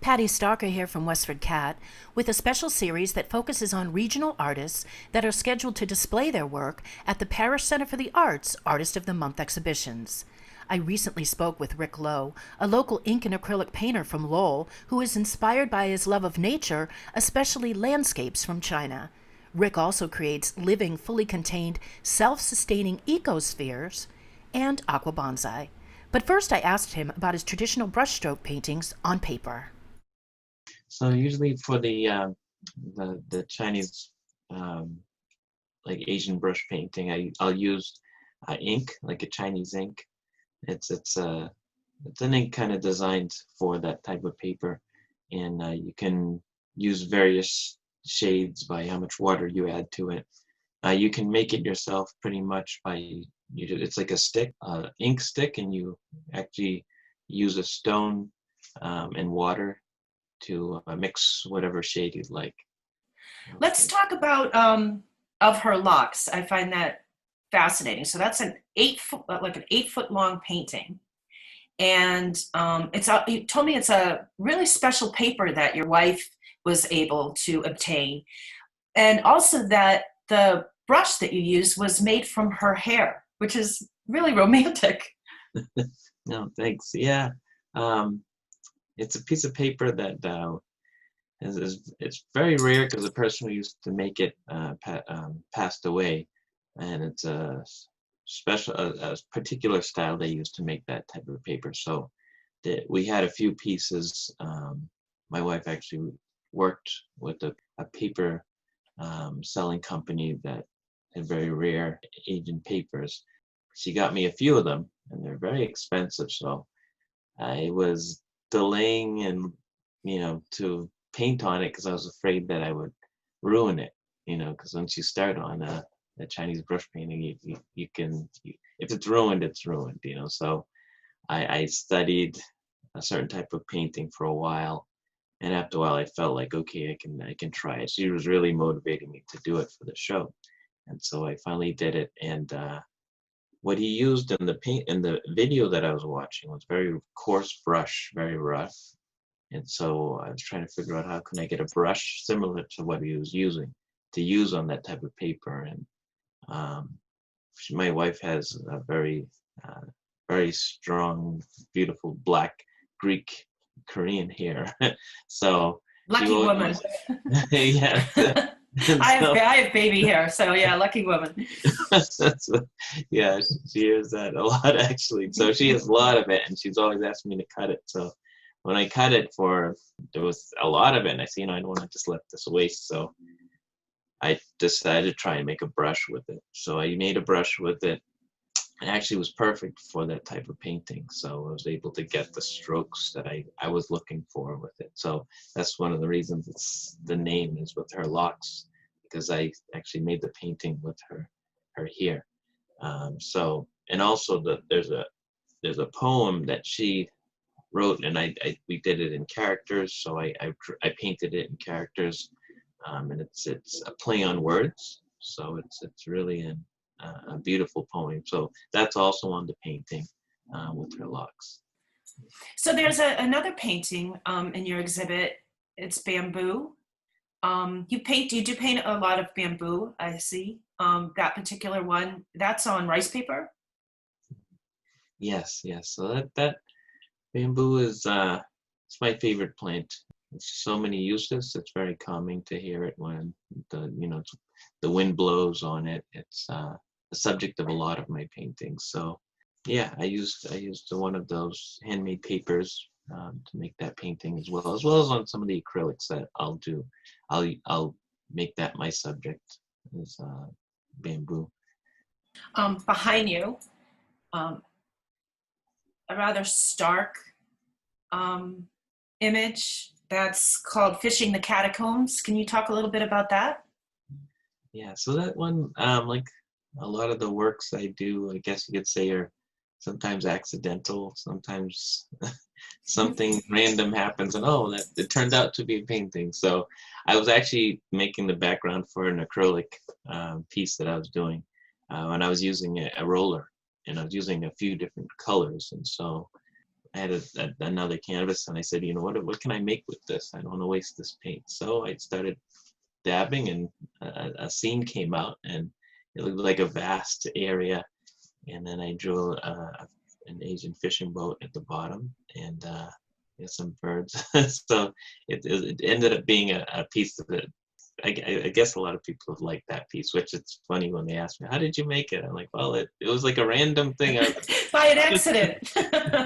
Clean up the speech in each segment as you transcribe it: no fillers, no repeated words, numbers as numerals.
Patty Starker here from WestfordCAT with a special series that focuses on regional artists that are scheduled to display their work at the Parish Center for the Arts Artist of the Month exhibitions. I recently spoke with Rick Lowe, a local ink and acrylic painter from Lowell who is inspired by his love of nature, especially landscapes from China. Rick also creates living, fully contained, self-sustaining ecospheres and Aqua Bonsai. But first I asked him about his traditional brushstroke paintings on paper. So usually for the Chinese like Asian brush painting, I'll use ink, like a Chinese ink. It's an ink kind of designed for that type of paper, and you can use various shades by how much water you add to it. You can make it yourself pretty much by it's like a stick, ink stick, and you actually use a stone and water to mix whatever shade you'd like. Let's talk about of her locks. I find that fascinating. So that's an 8-foot long painting, and you told me it's a really special paper that your wife was able to obtain, and also that the brush that you used was made from her hair, which is really romantic. No, thanks. Yeah. It's a piece of paper that it's very rare because the person who used to make it passed away, and it's a special, a particular style they used to make that type of paper. So we had a few pieces. My wife actually worked with a paper selling company that had very rare Asian papers. She got me a few of them, and they're very expensive. So I was delaying and to paint on it because I was afraid that I would ruin it, because once you start on a Chinese brush painting, you can if it's ruined, it's ruined. So I studied a certain type of painting for a while, and after a while I felt like, okay, I can try it. She was really motivating me to do it for the show, and so I finally did it. And what he used in the video that I was watching was very coarse brush, very rough. And so I was trying to figure out how can I get a brush similar to what he was using to use on that type of paper. And my wife has a very, very strong, beautiful black Greek Korean hair. So lucky woman. Yeah. I have baby hair, so yeah, lucky woman. Yeah, she hears that a lot actually. So she has a lot of it, and she's always asking me to cut it. So when I cut it there was a lot of it, and I said, I don't want to just let this waste. So I decided to try and make a brush with it. So I made a brush with it. It actually was perfect for that type of painting. So I was able to get the strokes that I was looking for with it. So that's one of the reasons the name is with her locks, because I actually made the painting with her hair. And also there's a poem that she wrote, and we did it in characters. So I painted it in characters, and it's a play on words. So it's really a beautiful poem. So that's also on the painting with her locks. So there's another painting in your exhibit. It's bamboo. You do paint a lot of bamboo, I see. That particular one, that's on rice paper? Yes. So that bamboo is it's my favorite plant. It's so many uses. It's very calming to hear it when the wind blows on it. It's the subject of a lot of my paintings. So yeah, I used one of those handmade papers to make that painting as well as on some of the acrylics that I'll do. I'll make that my subject is bamboo. Behind you, a rather stark image that's called Fishing the Catacombs. Can you talk a little bit about that? Yeah, so that one, like a lot of the works I do, I guess you could say, are sometimes accidental, sometimes something random happens, and that it turned out to be a painting. So I was actually making the background for an acrylic piece that I was doing, and I was using a roller, and I was using a few different colors, and so another canvas, and I said, you know, what can I make with this? I don't want to waste this paint. So I started dabbing, and a scene came out, and it looked like a vast area. And then I drew an Asian fishing boat at the bottom, and some birds. So it ended up being a piece of it. I guess a lot of people have liked that piece, which it's funny when they ask me, how did you make it? I'm like, well, it was like a random thing. By an accident.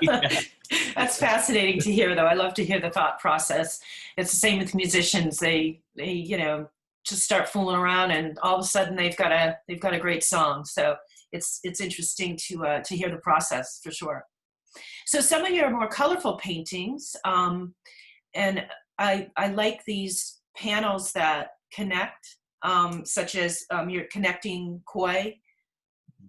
Yeah. That's fascinating to hear, though. I love to hear the thought process. It's the same with musicians. They you know, just start fooling around, and all of a sudden they've got a great song. So it's interesting to hear the process, for sure. So some of your more colorful paintings, and I like these panels that connect, such as your connecting koi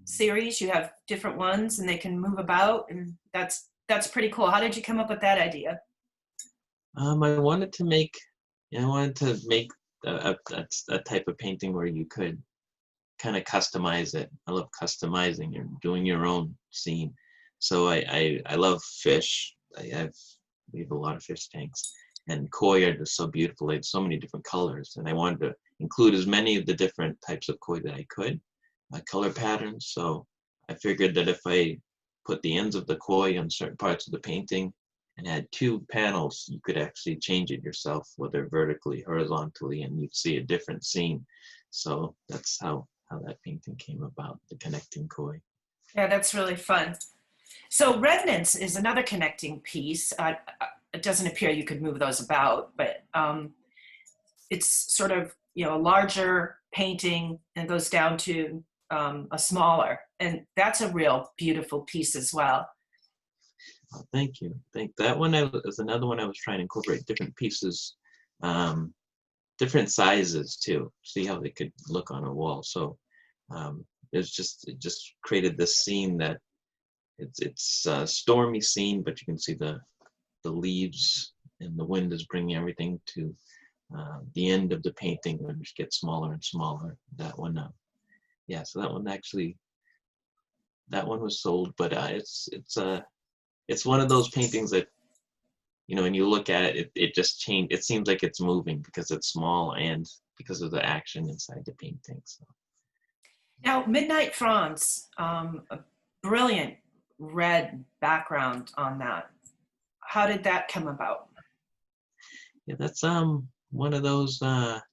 series. You have different ones, and they can move about, and that's pretty cool. How did you come up with that idea? I wanted to make a type of painting where you could kind of customize it. I love customizing and doing your own scene. So I love fish. We have a lot of fish tanks, and koi are just so beautiful. They have so many different colors, and I wanted to include as many of the different types of koi that I could, color patterns. So I figured that if I put the ends of the koi on certain parts of the painting and had 2 panels, you could actually change it yourself, whether vertically, horizontally, and you'd see a different scene. So that's how that painting came about, the connecting koi. Yeah, that's really fun. So Remnants is another connecting piece. It doesn't appear you could move those about, but it's sort of, you know, a larger painting and goes down to a smaller, and that's a real beautiful piece as well. Oh, thank you. That one is another one I was trying to incorporate different pieces, different sizes too. See how they could look on a wall. So it just created this scene that it's a stormy scene, but you can see the leaves, and the wind is bringing everything to the end of the painting, which gets smaller and smaller. That one, yeah. So that one was sold, but it's one of those paintings that, you know, when you look at it, it just changed. It seems like it's moving because it's small and because of the action inside the painting. So. Now, Midnight Franz, a brilliant red background on that. How did that come about? Yeah, that's one of those that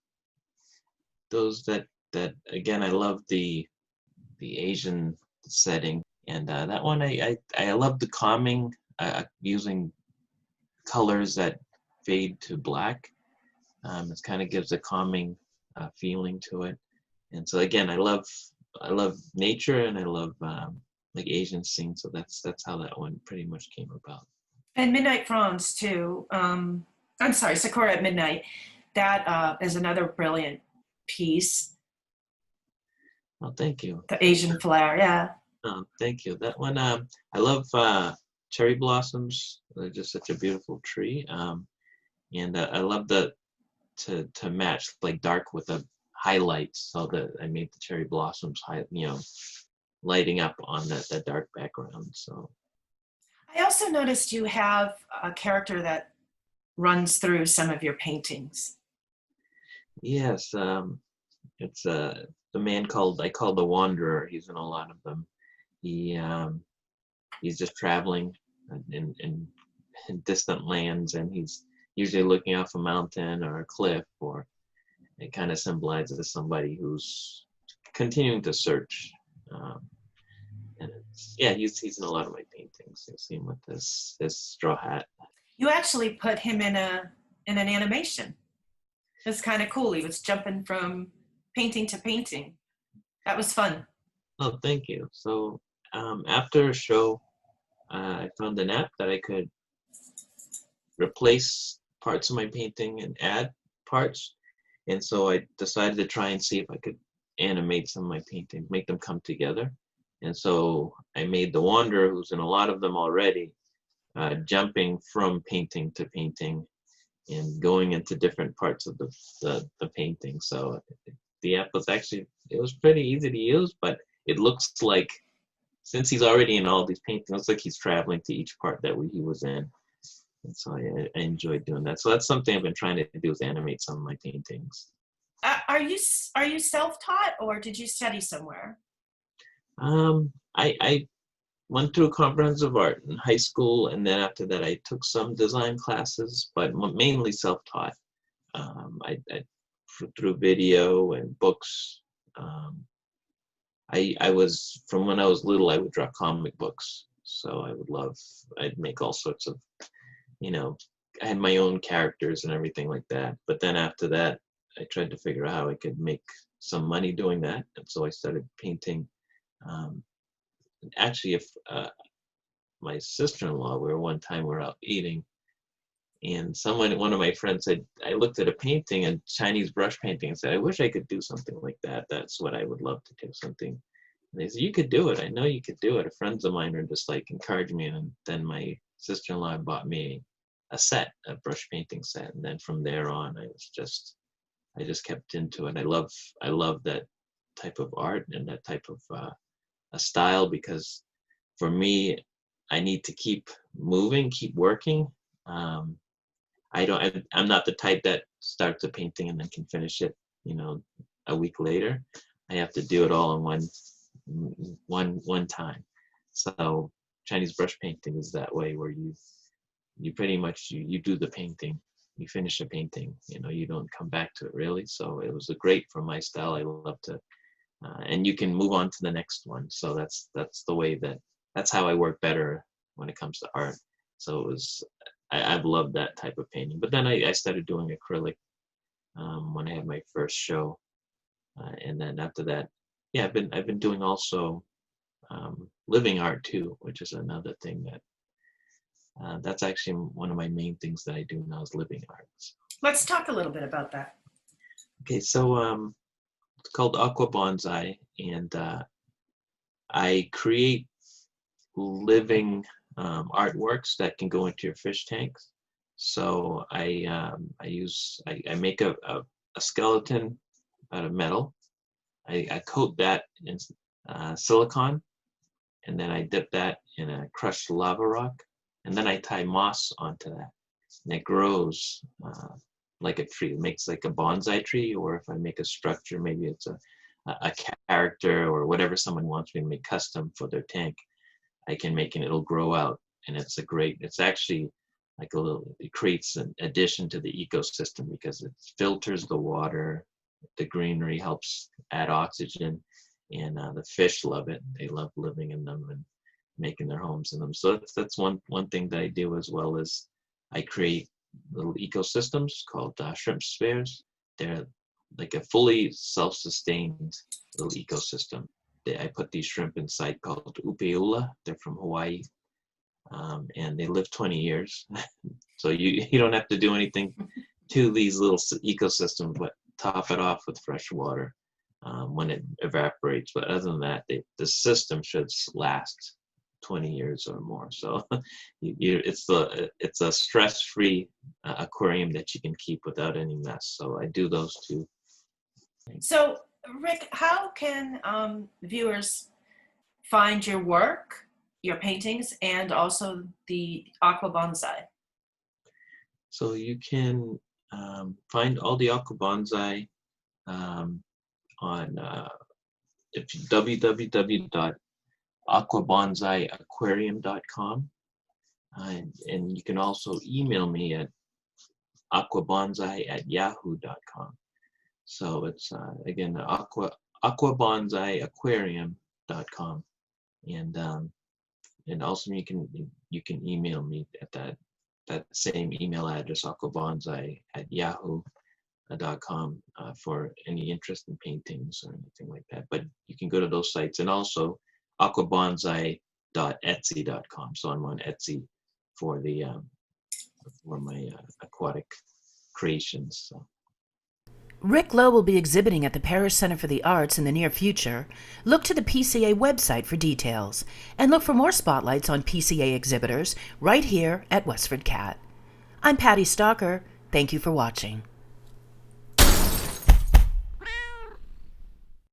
again, I love the Asian setting, and that one I love the calming, using colors that fade to black. It kind of gives a calming feeling to it, and so again, I love nature, and I love like Asian scenes. So that's how that one pretty much came about. And Midnight Franz too. I'm sorry, Sakura at Midnight. That is another brilliant piece. Oh, thank you. The Asian flair, yeah. Oh, thank you. That one, I love cherry blossoms. They're just such a beautiful tree, and I love to match like dark with a highlight, so that I made the cherry blossoms lighting up on that dark background. So I also noticed you have a character that runs through some of your paintings. yes, it's the man I call the Wanderer. He's in a lot of them. He's just traveling in distant lands, and he's usually looking off a mountain or a cliff, or it kind of symbolizes somebody who's continuing to search. And he's in a lot of my paintings. You'll see him with his straw hat. You actually put him in an animation. It's kind of cool. He was jumping from painting to painting. That was fun. Oh, thank you. So after a show, I found an app that I could replace parts of my painting and add parts. And so I decided to try and see if I could animate some of my paintings, make them come together. And so I made the Wanderer, who's in a lot of them already, jumping from painting to painting and going into different parts of the painting. So the app was it was pretty easy to use, but it looks like since he's already in all these paintings, it's like he's traveling to each part that he was in. And so I enjoyed doing that. So that's something I've been trying to do, is animate some of my paintings. Are you self-taught, or did you study somewhere? I went through comprehensive art in high school, and then after that I took some design classes, but mainly self-taught. I through video and books. I was, from when I was little, I would draw comic books. So I'd make all sorts of, I had my own characters and everything like that. But then after that, I tried to figure out how I could make some money doing that. And so I started painting. Actually, if my sister-in-law, one time we were out eating, and one of my friends said, I looked at a painting, a Chinese brush painting, and said, I wish I could do something like that. That's what I would love to do, something. And they said, you could do it. I know you could do it. Friends of mine are just like encouraging me. And then my sister-in-law bought me a brush painting set. And then from there on, I just kept into it. I love that type of art and that type of a style, because for me, I need to keep moving, keep working. I'm not the type that starts a painting and then can finish it, a week later. I have to do it all in one time. So Chinese brush painting is that way, where you pretty much you do the painting, you finish a painting, you don't come back to it really. So it was great for my style. I love to, and you can move on to the next one. So that's the way that's how I work better when it comes to art. So I've loved that type of painting. But then I started doing acrylic when I had my first show, and then after that, I've been doing also living art too, which is another thing that's actually one of my main things that I do now, is living art. Let's talk a little bit about that. Okay, so it's called Aqua Bonsai, and I create living artworks that can go into your fish tanks. So I make a skeleton out of metal. I coat that in silicone, and then I dip that in a crushed lava rock, and then I tie moss onto that, and it grows like a tree. It makes like a bonsai tree, or if I make a structure, maybe it's a character or whatever someone wants me to make custom for their tank, I can make, and it'll grow out. And it's actually like it creates an addition to the ecosystem, because it filters the water, the greenery helps add oxygen, and the fish love it. They love living in them and making their homes in them. So that's one thing that I do, as well as I create little ecosystems called shrimp spheres. They're like a fully self-sustained little ecosystem. I put these shrimp inside called upeula. They're from Hawaii, and they live 20 years. So you don't have to do anything to these little ecosystems, but top it off with fresh water when it evaporates. But other than that, the system should last 20 years or more. So it's a stress-free aquarium that you can keep without any mess. So I do those two. So Rick, how can viewers find your work, your paintings, and also the Aqua Bonsai? So you can find all the Aqua Bonsai on www.aquabonsaiaquarium.com, and you can also email me at aquabonsai@yahoo.com. So it's again aquabonsaiaquarium.com, and also you can email me at that same email address, aquabonsai@yahoo.com, for any interest in paintings or anything like that. But you can go to those sites, and also aquabonsai.etsy.com. So I'm on Etsy for my aquatic creations. So. Rick Lowe will be exhibiting at the Parish Center for the Arts in the near future. Look to the PCA website for details, and look for more spotlights on PCA exhibitors right here at WestfordCAT. I'm Patty Stalker. Thank you for watching.